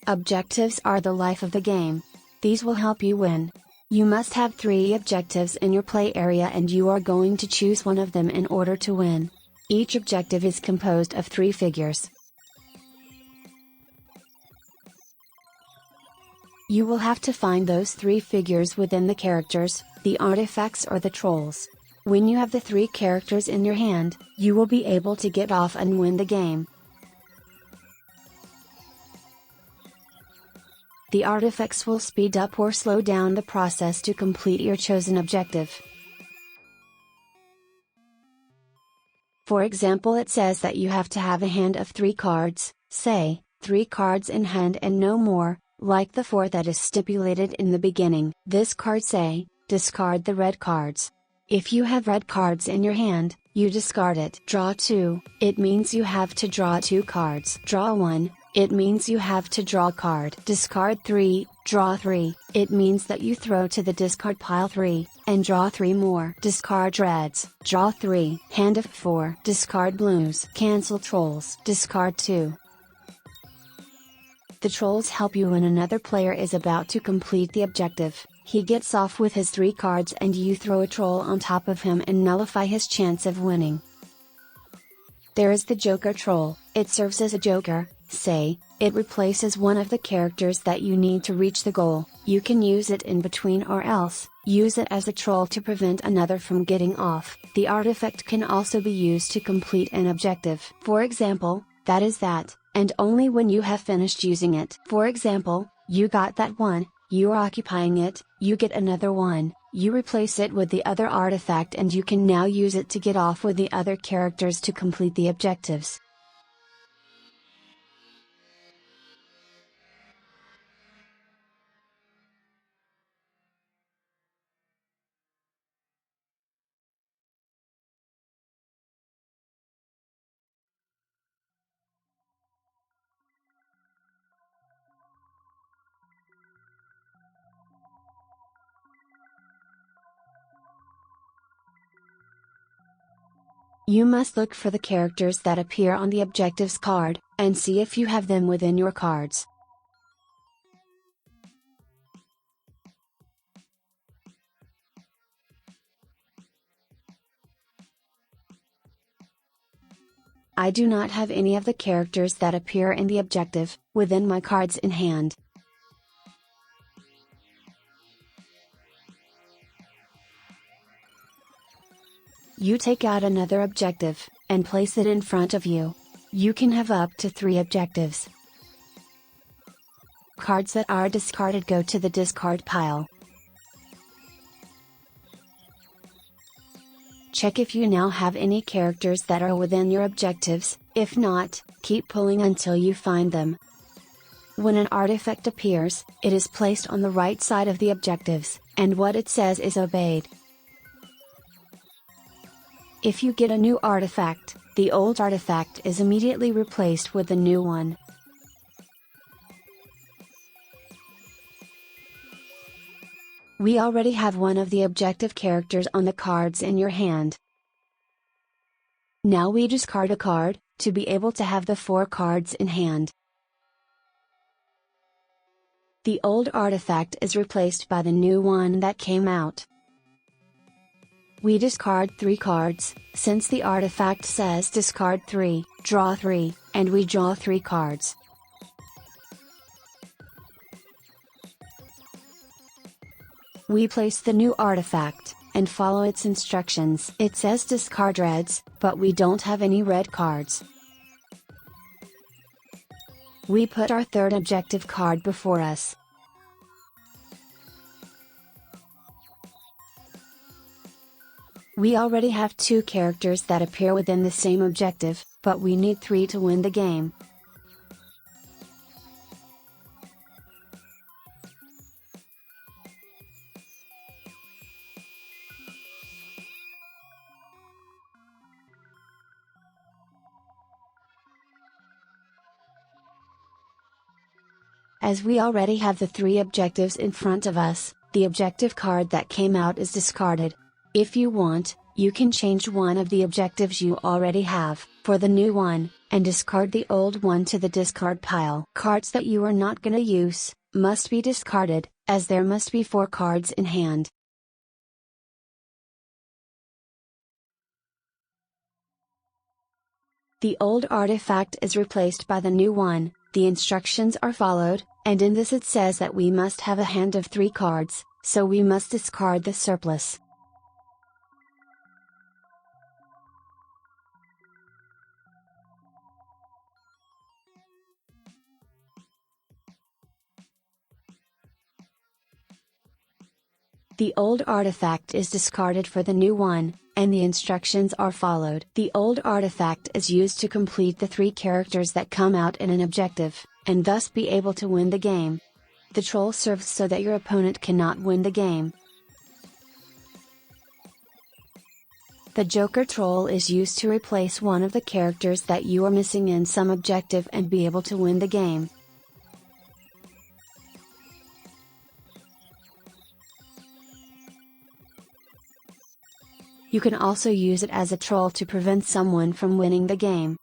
Objectives are the life of the game. These will help you win. You must have 3 objectives in your play area and you are going to choose one of them in order to win. Each objective is composed of 3 figures. You will have to find those 3 figures within the characters, the artifacts or the trolls. When you have the 3 characters in your hand, you will be able to get off and win the game. The artifacts will speed up or slow down the process to complete your chosen objective. For example, it says that you have to have a hand of 3 cards, say, 3 cards in hand and no more, like the 4 that is stipulated in the beginning. This card say, discard the red cards. If you have red cards in your hand, you discard it. Draw 2, it means you have to draw 2 cards. Draw 1, it means you have to draw a card. Discard 3, draw 3, it means that you throw to the discard pile 3, and draw 3 more. Discard reds, draw 3. Hand of 4, discard blues. Cancel trolls, discard 2. The trolls help you when another player is about to complete the objective. He gets off with his 3 cards and you throw a troll on top of him and nullify his chance of winning. There is the Joker troll. It serves as a joker, say, it replaces one of the characters that you need to reach the goal. You can use it in between or else, use it as a troll to prevent another from getting off. The artifact can also be used to complete an objective. For example, that is that, and only when you have finished using it. For example, you got that one, you are occupying it, you get another one, you replace it with the other artifact and you can now use it to get off with the other characters to complete the objectives. You must look for the characters that appear on the objectives card, and see if you have them within your cards. I do not have any of the characters that appear in the objective, within my cards in hand. You take out another objective, and place it in front of you. You can have up to 3 objectives. Cards that are discarded go to the discard pile. Check if you now have any characters that are within your objectives, if not, keep pulling until you find them. When an artifact appears, it is placed on the right side of the objectives, and what it says is obeyed. If you get a new artifact, the old artifact is immediately replaced with the new one. We already have one of the objective characters on the cards in your hand. Now we discard a card, to be able to have the 4 cards in hand. The old artifact is replaced by the new one that came out. We discard 3 cards, since the artifact says discard 3, draw 3, and we draw 3 cards. We place the new artifact, and follow its instructions. It says discard reds, but we don't have any red cards. We put our 3rd objective card before us. We already have 2 characters that appear within the same objective, but we need 3 to win the game. As we already have the 3 objectives in front of us, the objective card that came out is discarded. If you want, you can change one of the objectives you already have. for the new one, and discard the old one to the discard pile. Cards that you are not gonna use must be discarded, as there must be 4 cards in hand. The old artifact is replaced by the new one, the instructions are followed, and in this it says that we must have a hand of 3 cards, so we must discard the surplus. The old artifact is discarded for the new one, and the instructions are followed. The old artifact is used to complete the 3 characters that come out in an objective, and thus be able to win the game. The troll serves so that your opponent cannot win the game. The Joker Troll is used to replace one of the characters that you are missing in some objective and be able to win the game. You can also use it as a troll to prevent someone from winning the game.